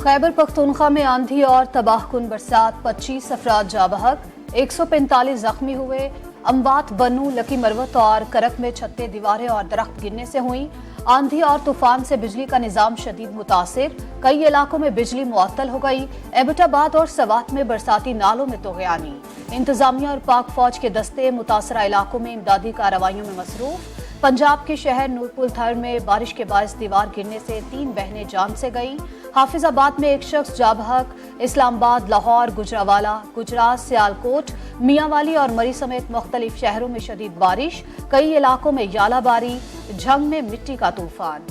खैबर पख्तूनख्वा में आंधी और तबाहकुन बरसात, 25 अफराद जाँ बहक, 145 जख्मी हुए। अम्बात, बनू, लकी मरवत और करक में छत्ते, दीवारें और दरख्त गिरने से हुई। आंधी और तूफान से बिजली का निजाम शदीद मुतासिर, कई इलाकों में बिजली मुअत्तल हो गई। एबटाबाद और सवात में बरसाती नालों में तोगयानी। इंतजामिया और पाक फौज के दस्ते मुतासरा इलाकों में इमदादी कार्रवाइयों में मसरूफ। पंजाब के शहर नूरपुर थर में बारिश के बायस दीवार गिरने से 3 बहनें जान से गईं। हाफिजाबाद में एक शख्स जाँ बहक। इस्लामाबाद, लाहौर, गुजरावाला, गुजरात, सियालकोट, मियांवाली और मरी समेत मुख्तलिफ शहरों में शदीद बारिश, कई इलाकों में यालाबारी, झंग में मिट्टी का तूफान।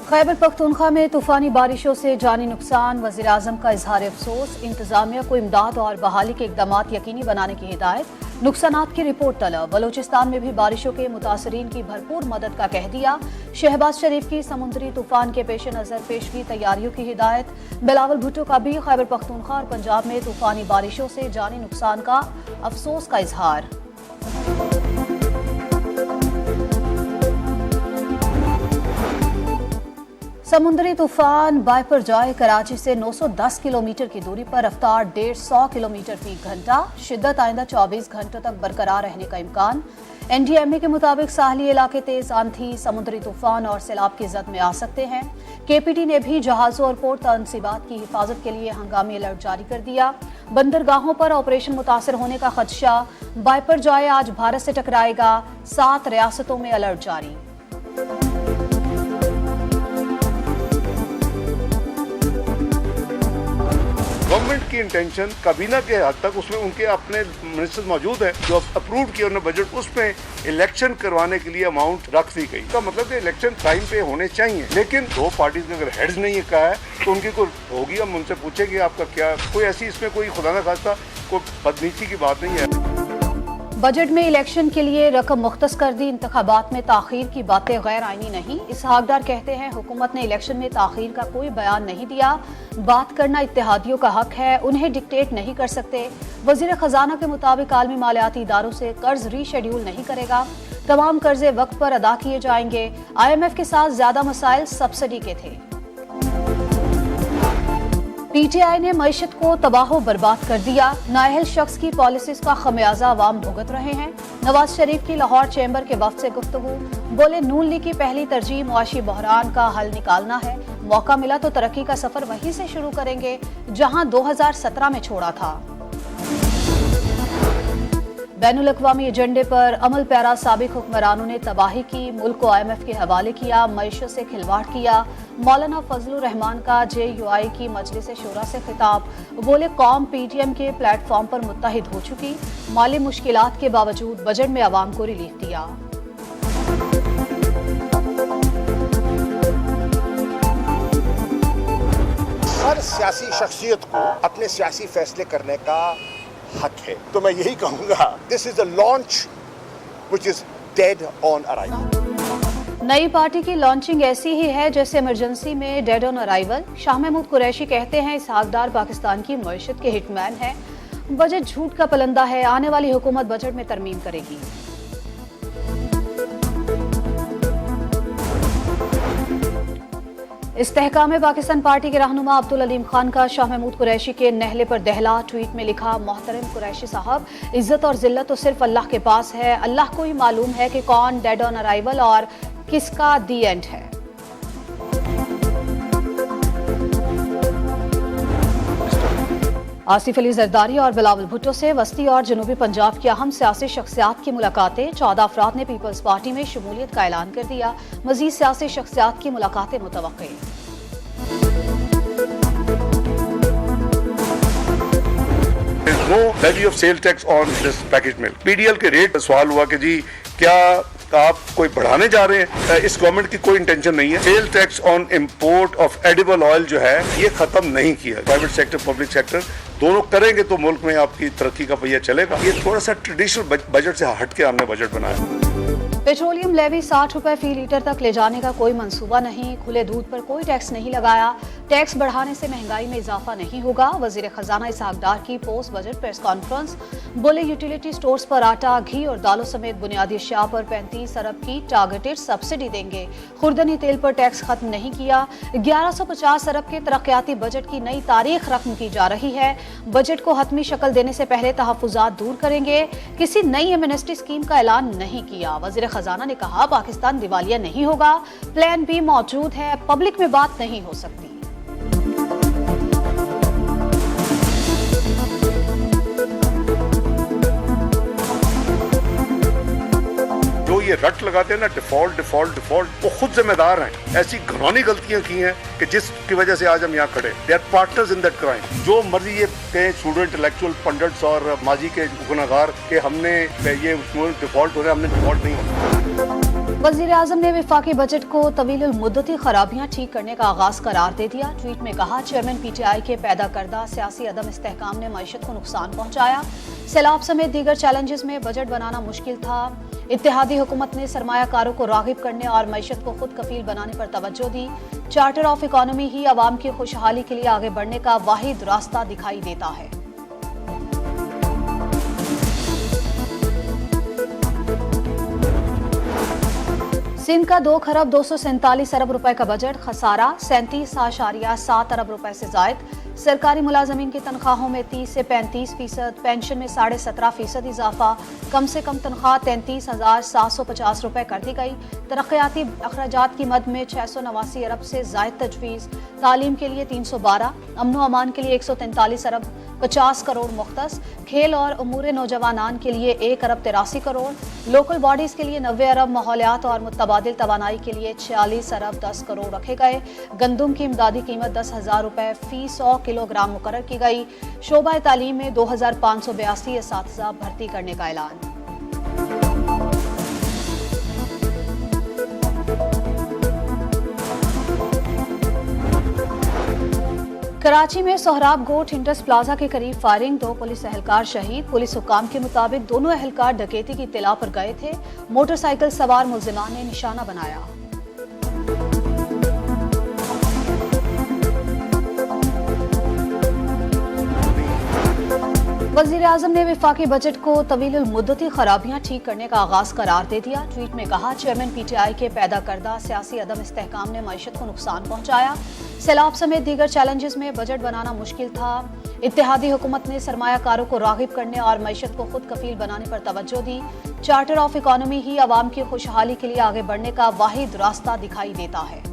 खैबर पख्तूनख्वा में तूफानी बारिशों से जानी नुकसान, वज़ीर आज़म का इजहार अफसोस। इंतजामिया को इमदाद और बहाली के इकदाम यकीनी बनाने की हिदायत। नुकसानात की रिपोर्ट तलब। बलोचिस्तान में भी बारिशों के मुतासरीन की भरपूर मदद का कह दिया। शहबाज शरीफ की समुद्री तूफान के पेश नज़र पेशगी तैयारियों की हिदायत। बिलावल भुट्टो का भी खैबर पख्तूनख्वा और पंजाब में तूफानी बारिशों से जानी नुकसान का अफसोस का इजहार। समुद्री तूफान बायपरजॉय कराची से 910 किलोमीटर की दूरी पर रफ्तार 150 किलोमीटर फी घंटा, शिद्दत आइंदा 24 घंटों तक बरकरार रहने का इम्कान। NDMA के मुताबिक साहली इलाके तेज आंधी, समुद्री तूफान और सैलाब की जद में आ सकते हैं। KPT ने भी जहाजों और पोर्ट तनसीबात की हिफाजत के लिए हंगामी अलर्ट जारी कर दिया। बंदरगाहों पर ऑपरेशन मुतासर होने का खदशा। बायपरजॉय आज भारत से टकराएगा, 7 रियासतों में अलर्ट जारी। गवर्नमेंट की इंटेंशन काबीना के हद तक उसमें उनके अपने मिनिस्टर मौजूद हैं जो अप्रूव किए उन्होंने बजट, उसमें इलेक्शन करवाने के लिए अमाउंट रख दी गई। इसका मतलब है इलेक्शन टाइम पे होने चाहिए, लेकिन 2 पार्टीज ने अगर हेड्स नहीं कहा है तो उनकी कोई होगी, हम उनसे पूछेंगे आपका क्या, कोई ऐसी इसमें कोई खुदा न खास्ता कोई बदनीति की बात नहीं है। बजट में इलेक्शन के लिए रकम मुख्तस कर दी, इंतखाबात में ताखीर की बातें गैर आईनी नहीं। इसहाक डार कहते हैं हुकूमत ने इलेक्शन में ताखीर का कोई बयान नहीं दिया। बात करना इत्तेहादियों का हक है, उन्हें डिक्टेट नहीं कर सकते। वजीर खजाना के मुताबिक आलमी मालियाती इदारों से कर्ज रीशेड्यूल नहीं करेगा। तमाम कर्जे वक्त पर अदा किए जाएंगे। IMF के साथ ज्यादा मसाइल सब्सिडी के थे। PTI ने मईशत को तबाह बर्बाद कर दिया। नाअहल शख्स की पॉलिसीज का खमियाजा अवाम भुगत रहे हैं। नवाज शरीफ की लाहौर चैम्बर के वफ्द से गुफ्तगू, बोले नून लीग की पहली तरजीह मुआशी बहरान का हल निकालना है। मौका मिला तो तरक्की का सफर वहीं से शुरू करेंगे जहां 2017 में छोड़ा था। बैनुल अक़वामी एजेंडे पर अमल पैरा साबिक हुक्मरानों ने तबाही की, मुल्क को IMF के हवाले किया, मईशत से खिलवाड़ किया। मौलाना फजलुर रहमान का JUI की मजलिस शूरा से खिताब, बोले कौम PTM के प्लेटफॉर्म पर मुत्तहिद हो चुकी, माली मुश्किलात के बावजूद बजट में आवाम को रिलीफ दिया। हर सियासी शख्सियत को अपने सियासी फैसले करने का हक है, तो मैं यही कहूंगा, this is a launch which is dead on arrival. नई पार्टी की लॉन्चिंग ऐसी ही है जैसे इमरजेंसी में dead on arrival. Shah Mahmood Qureshi कहते हैं इसहाक डार पाकिस्तान की मईशत के हिटमैन है। बजट झूठ का पलंदा है, आने वाली हुकूमत बजट में तरमीम करेगी। इस्तेहकाम पाकिस्तान पार्टी के रहनुमा अब्दुल अलीम खान का शाह महमूद कुरैशी के नहले पर दहला। ट्वीट में लिखा, मोहतरम कुरैशी साहब, इज्जत और जिल्लत तो सिर्फ अल्लाह के पास है। अल्लाह को ही मालूम है कि कौन डेड ऑन अराइवल और किसका दी एंड है। आसिफ अली जरदारी और बिलावल भुट्टो से वस्ती और जनूबी पंजाब की अहम सियासी शख्सियात की मुलाकातें। 14 अफराद ने पीपल्स पार्टी में शमूलियत का ऐलान कर दिया। मजीद सियासी शख्सियात की मुलाकातें मुतवक्के। No levy of sale tax on this package milk. PDL के रेट सवाल हुआ कि जी क्या आप कोई बढ़ाने जा रहे हैं? इस गवर्नमेंट की कोई इंटेंशन नहीं है। Cell tax on import of edible oil जो है ये खत्म नहीं किया। प्राइवेट सेक्टर, पब्लिक सेक्टर दोनों करेंगे तो मुल्क में आपकी तरक्की का पहिया चलेगा। ये थोड़ा सा ट्रेडिशनल बजट से हट के हमने बजट बनाया। पेट्रोलियम लेवी 60 रुपए फी लीटर तक ले जाने का कोई मंसूबा नहीं। खुले दूध पर कोई टैक्स नहीं लगाया। टैक्स बढ़ाने से महंगाई में इजाफा नहीं होगा। वजीर खजाना इसहाक डार की पोस्ट बजट प्रेस कॉन्फ्रेंस। बोले यूटिलिटी स्टोर्स पर आटा, घी और दालों समेत बुनियादी अशिया पर 35 अरब की टारगेटेड सब्सिडी देंगे। खुर्दनी तेल पर टैक्स खत्म नहीं किया। 1150 अरब के तरक्याती बजट की नई तारीख रकम की जा रही है। बजट को हतमी शक्ल देने से पहले तहफुजात दूर करेंगे। किसी नई एमनेस्टी स्कीम का ऐलान नहीं किया। वजीर खजाना ने कहा, पाकिस्तान दिवालिया नहीं होगा, प्लान बी मौजूद है, पब्लिक में बात नहीं हो सकती। जो ये रट लगाते हैं ना, डिफॉल्ट डिफॉल्ट डिफॉल्ट, वो खुद जिम्मेदार हैं। ऐसी घरौनी गलतियां की हैं कि जिसकी वजह से आज हम यहाँ खड़े। They are partners in that crime. जो मर्जी ये कहें स्टूडेंट, इंटेलेक्चुअल पंडित्स और माजी के गुनाहगार कि हमने ये डिफॉल्ट हो रहा है, हमने डिफॉल्ट नहीं होना। वजीर आजम ने वफाकी बजट को तवील मुद्दती खराबियां ठीक करने का आगाज करार दे दिया। ट्वीट में कहा, चेयरमैन PTI के पैदा करदा सियासी अदम इस्तेहकाम ने मईशत को नुकसान पहुंचाया। सैलाब समेत दीगर चैलेंजेस में बजट बनाना मुश्किल था। इत्तेहादी हुकूमत ने सरमायाकारों को रागिब करने और मईशत को खुद कफील बनाने पर तवज्जो दी। चार्टर ऑफ इकॉनमी ही अवाम की खुशहाली के लिए आगे बढ़ने का वाहिद रास्ता दिखाई देता है। सिंध का 2 खरब 247 अरब रुपए का बजट, खसारा 37.7 अरब रुपए से जायद। सरकारी मुलाजमीन की तनख्वाहों में 30 से 35%, पेंशन में 17.5% इजाफा। कम से कम तनख्वाह 33,750 रुपए कर दी गई। तरक्याती अखराजात की मद में 689 अरब से जायद तजवीज़। तालीम के लिए 312, अमन व अमान के लिए 143 अरब 50 करोड़ मुख्तस। खेल और उमूर नौजवानान के लिए 1 अरब 83 करोड़। लोकल बॉडीज के लिए 90 अरब, माहौलियात और मुतबादिल तवानाई के लिए 46 अरब 10 करोड़ रखे गए। गंदुम की इमदादी कीमत 10,000 रुपए फी 100 किलोग्राम मुकर्रर की गई। शोबा तालीम में 2,582 असातिज़ा भर्ती करने का ऐलान। कराची में सोहराब गोट इंडस प्लाजा के करीब फायरिंग, 2 पुलिस एहलकार शहीद। पुलिस हुकाम के मुताबिक दोनों एहलकार डकैती की इत्तला पर गए थे। मोटरसाइकिल सवार मुल्जिमान ने निशाना बनाया। वजीर आजम ने वफाकी बजट को तवील मुद्दती खराबियां ठीक करने का आगाज करार दे दिया। ट्वीट में कहा, चेयरमैन PTI के पैदा करदा सियासी अदम इस्तेहकाम ने मईशत को नुकसान पहुंचाया। सैलाब समेत दीगर चैलेंजेस में बजट बनाना मुश्किल था। इत्तेहादी हुकूमत ने सरमायाकारों को रागिब करने और मईशत को खुद कफील बनाने पर तवज्जो दी। चार्टर ऑफ इकॉनमी ही अवाम की खुशहाली के लिए आगे बढ़ने का वाहिद रास्ता दिखाई देता है।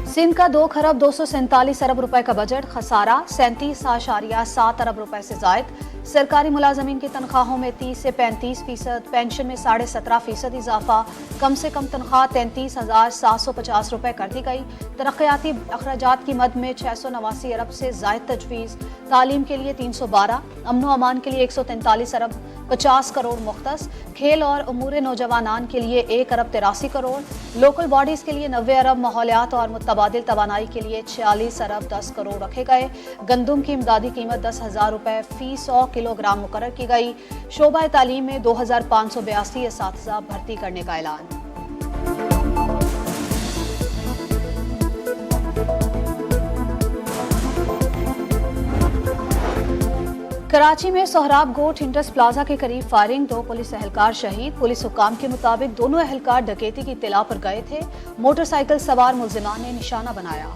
सिंध का 2 खरब 247 अरब रुपए का बजट, खसारा 37.7 अरब रुपए से जायद। सरकारी मुलाजमीन की तनख्वाहों में 30 से 35%, पेंशन में 17.5% इजाफा। कम से कम तनख्वाह 33,750 रुपए कर दी गई। तरक्याती अखराजात की मद में 689 अरब से जायद तजवीज़। तालीम के लिए 312, अमन व अमान के लिए 143 अरब 50 करोड़ मुख्तस। खेल और उमूर नौजवानान के लिए 1 अरब 83 करोड़। लोकल बॉडीज के लिए 90 अरब, माहौलियात और मुतबादिल तवानाई के लिए 46 अरब 10 करोड़ रखे गए। गंदुम की इमदादी कीमत 10,000 रुपए फी 100 किलोग्राम मुकर्रर की गई। शोबा तालीम में 2,582 असातिज़ा भर्ती करने का ऐलान। कराची में सोहराब गोट इंडस प्लाजा के करीब फायरिंग, 2 पुलिस एहलकार शहीद। पुलिस हुकाम के मुताबिक दोनों एहलकार डकैती की इत्तला पर गए थे। मोटरसाइकिल सवार मुल्जिमान ने निशाना बनाया।